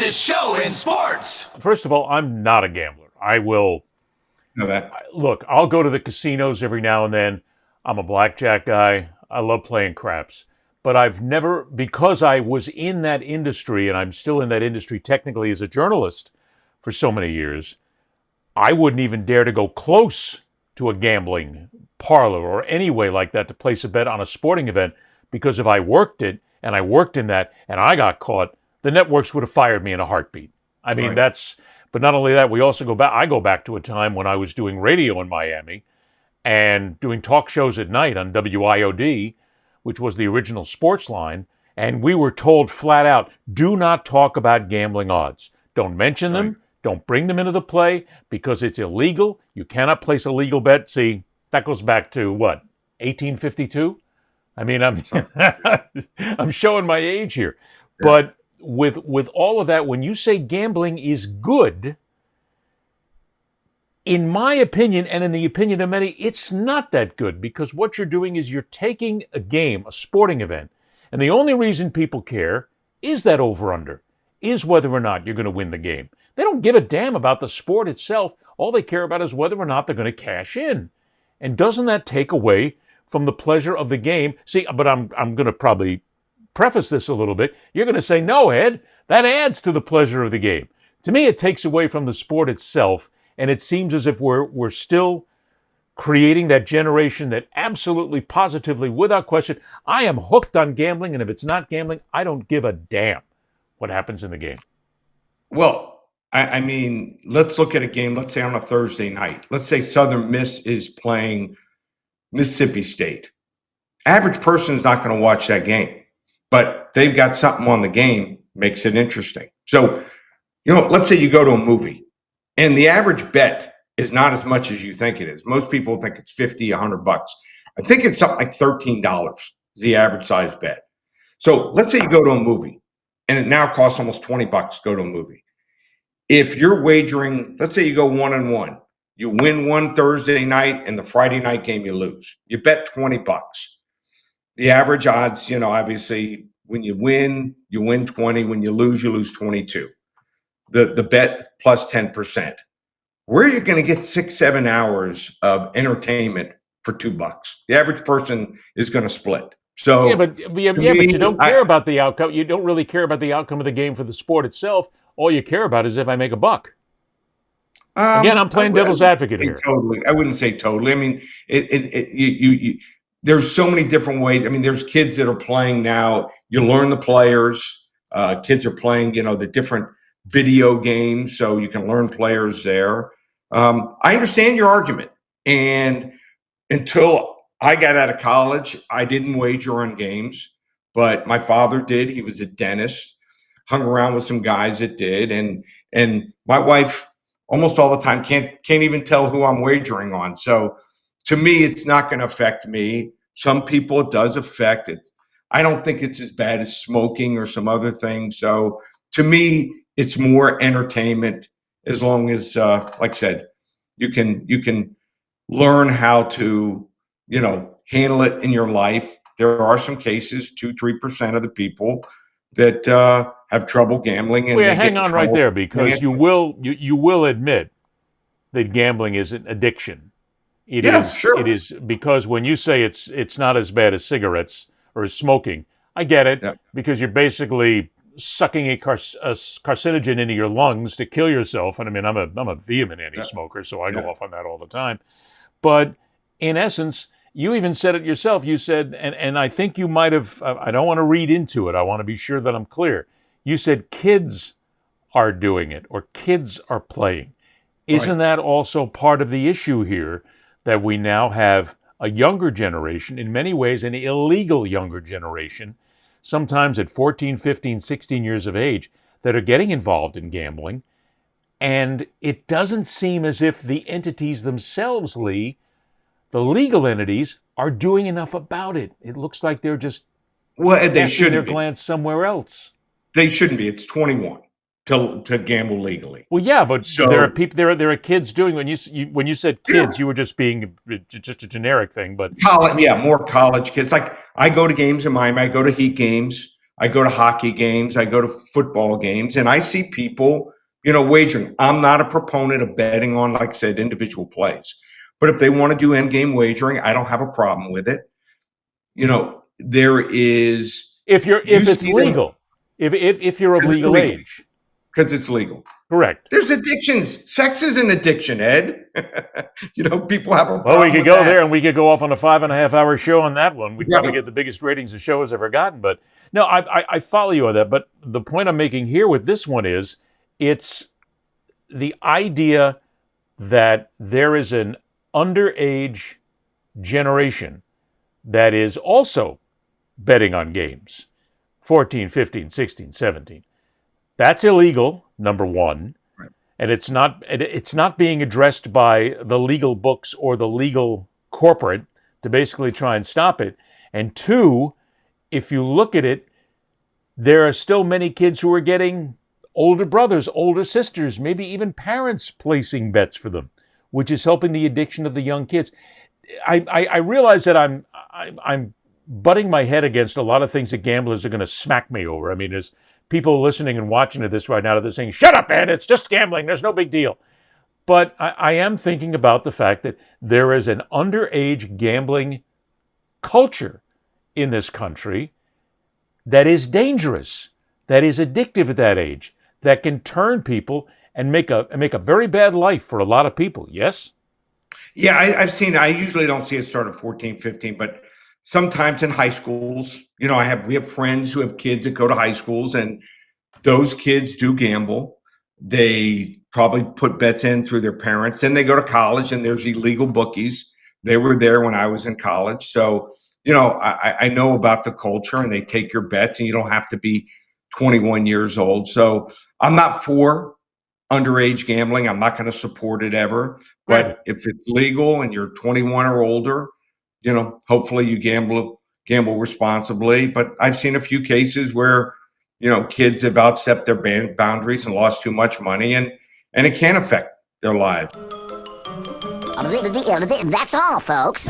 fastest show in sports. First of all, I'm not a gambler. I will Know that. look. I'll go to the casinos every now and then. I'm a blackjack guy. I love playing craps, but I've never, because I was in that industry and I'm still in that industry technically as a journalist for so many years. I wouldn't even dare to go close to a gambling parlor or any way like that to place a bet on a sporting event, because if I worked it and I worked in that and I got caught, the networks would have fired me in a heartbeat. I mean, Right. but not only that, we also I go back to a time when I was doing radio in Miami and doing talk shows at night on WIOD, which was the original sports line. And we were told flat out, do not talk about gambling odds. Don't mention them. Right. Don't bring them into the play because it's illegal. You cannot place a legal bet. See, that goes back to what, 1852? I mean, I'm showing my age here. Yeah. But with all of that, when you say gambling is good, in my opinion, and in the opinion of many, it's not that good, because what you're doing is you're taking a game, a sporting event, and the only reason people care is that over-under, is whether or not you're going to win the game. They don't give a damn about the sport itself. All they care about is whether or not they're going to cash in. And doesn't that take away from the pleasure of the game? See, but I'm going to probably preface this a little bit. You're going to say, no, Ed, that adds to the pleasure of the game. To me, it takes away from the sport itself. And it seems as if we're still creating that generation that absolutely, positively, without question, I am hooked on gambling, and if it's not gambling, I don't give a damn what happens in the game. Well, I mean, let's look at a game. Let's say on a Thursday night. Let's say Southern Miss is playing Mississippi State. Average person is not going to watch that game, but they've got something on the game, makes it interesting. So, let's say you go to a movie. And the average bet is not as much as you think it is. Most people think it's $50, $100. I think it's something like $13 is the average size bet. So let's say you go to a movie and it now costs almost $20 to go to a movie. If you're wagering, let's say you go 1-1, you win one Thursday night and the Friday night game you lose. You bet $20. The average odds, obviously when you win 20. When you lose 22. The bet plus 10%. Where are you going to get 6-7 hours of entertainment for $2? The average person is going to split. So but you don't care about the outcome. You don't really care about the outcome of the game for the sport itself. All you care about is if I make a buck. Again, I'm playing devil's advocate here. Totally, I wouldn't say totally. I mean, there's so many different ways. I mean, there's kids that are playing now. You learn the players. Kids are playing, the different video games, so you can learn players there. I understand your argument, and until I got out of college, I didn't wager on games, but my father did. He was a dentist, hung around with some guys that did, and my wife almost all the time can't even tell who I'm wagering on. So to me, it's not going to affect me. Some people it does affect it. I don't think it's as bad as smoking or some other things. So to me, it's more entertainment, as long as, like I said, you can learn how to, handle it in your life. There are some cases, 2-3% of the people that have trouble gambling. And well, hang on right there, because you will admit that gambling is an addiction. Sure. It is, because when you say it's not as bad as cigarettes or as smoking, I get it, because you're basically sucking a carcinogen into your lungs to kill yourself. And I mean, I'm a vehement anti-smoker, so I go off on that all the time. But in essence, you even said it yourself. You said, and I think you might have, I don't want to read into it. I want to be sure that I'm clear. You said kids are doing it, or kids are playing. Isn't that also part of the issue here, that we now have a younger generation, in many ways an illegal younger generation, sometimes at 14, 15, 16 years of age, that are getting involved in gambling? And it doesn't seem as if the entities themselves, Lee, the legal entities, are doing enough about it. It looks like they're just they shouldn't their glance somewhere else. They shouldn't be. It's 21 to gamble legally. Well, yeah, but there are people. There are kids doing. When you said kids, you were just being just a generic thing. But college, more college kids. Like I go to games in Miami. I go to Heat games. I go to hockey games, I go to football games, and I see people, wagering. I'm not a proponent of betting on, like I said, individual plays. But if they want to do end game wagering, I don't have a problem with it. There is if it's see them legal, if you're of legal age, because it's legal. Correct. There's addictions. Sex is an addiction, Ed. People have a problem. Well, we could with go that. there and we could go off on a 5.5-hour show on that one. We'd probably get the biggest ratings the show has ever gotten. But no, I follow you on that. But the point I'm making here with this one is it's the idea that there is an underage generation that is also betting on games. 14, 15, 16, 17. That's illegal, number one. Right. And it's not being addressed by the legal books or the legal corporate to basically try and stop it. And two, if you look at it, there are still many kids who are getting older brothers, older sisters, maybe even parents placing bets for them, which is helping the addiction of the young kids. I realize that I'm butting my head against a lot of things that gamblers are going to smack me over. I mean, there's people listening and watching to this right now that are saying, shut up, Ed, it's just gambling, there's no big deal. But I am thinking about the fact that there is an underage gambling culture in this country that is dangerous, that is addictive at that age, that can turn people and make a very bad life for a lot of people. Yes? Yeah, I usually don't see it start at 14, 15, but sometimes in high schools, we have friends who have kids that go to high schools, and those kids do gamble. They probably put bets in through their parents. Then they go to college, and there's illegal bookies. They were there when I was in college. So, I know about the culture, and they take your bets, and you don't have to be 21 years old. So I'm not for underage gambling. I'm not going to support it ever. But Right. if it's legal and you're 21 or older, hopefully you gamble responsibly. But I've seen a few cases where, kids have outstepped their boundaries and lost too much money, and it can affect their lives. That's all, folks.